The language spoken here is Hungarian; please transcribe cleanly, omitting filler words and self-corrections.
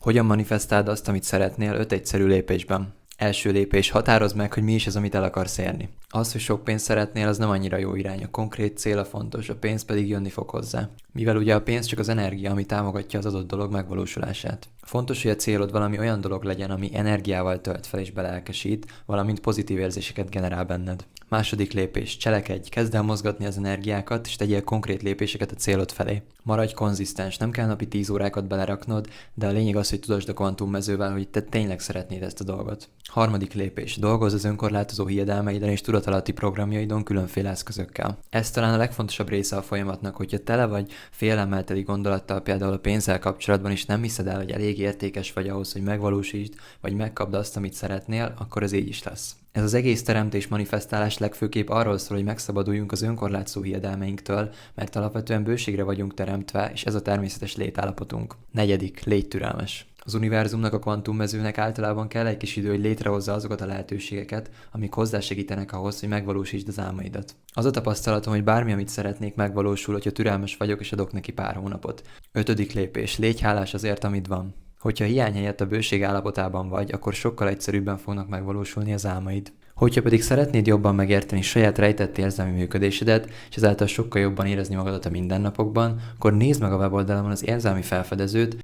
Hogyan manifestáld azt, amit szeretnél 5 egyszerű lépésben? Első lépés, határozd meg, hogy mi is az, amit el akarsz érni. Az, hogy sok pénzt szeretnél, az nem annyira jó irány, a konkrét cél a fontos, a pénz pedig jönni fog hozzá. Mivel ugye a pénz csak az energia, ami támogatja az adott dolog megvalósulását. Fontos, hogy a célod valami olyan dolog legyen, ami energiával tölt fel és belelkesít, valamint pozitív érzéseket generál benned. Második lépés, cselekedj, kezd el mozgatni az energiákat, és tegyél konkrét lépéseket a célod felé. Maradj konzisztens, nem kell napi 10 órákat beleraknod, de a lényeg az, hogy tudasd a kvantummezővel, hogy te tényleg szeretnéd ezt a dolgot. Harmadik lépés, dolgozz az önkorlátozó hiedelmeiden és tudatalatti programjaidon különféle eszközökkel. Ez talán a legfontosabb része a folyamatnak, hogyha tele vagy félelemmel teli gondolattal például a pénzzel kapcsolatban is nem hiszed el, hogy elég értékes vagy ahhoz, hogy megvalósítsd, vagy megkapd azt, amit szeretnél, akkor ez így is lesz. Ez az egész teremtés manifestálás legfőképp arról szól, hogy megszabaduljunk az önkorlátszó hiedelmeinktől, mert alapvetően bőségre vagyunk teremtve, és ez a természetes létállapotunk. Negyedik, légy türelmes. Az univerzumnak, a kvantummezőnek általában kell egy kis idő, hogy létrehozza azokat a lehetőségeket, amik hozzásegítenek ahhoz, hogy megvalósítsd az álmaidat. Az a tapasztalatom, hogy bármi, amit szeretnék, megvalósul, hogyha türelmes vagyok és adok neki pár hónapot. Ötödik lépés, légy hálás azért, amit van. Hogyha hiány helyett a bőség állapotában vagy, akkor sokkal egyszerűbben fognak megvalósulni az álmaid. Hogyha pedig szeretnéd jobban megérteni saját rejtett érzelmi működésedet, és ezáltal sokkal jobban érezni magadat a mindennapokban, akkor nézd meg a weboldalamon az érzelmi felfedezőt,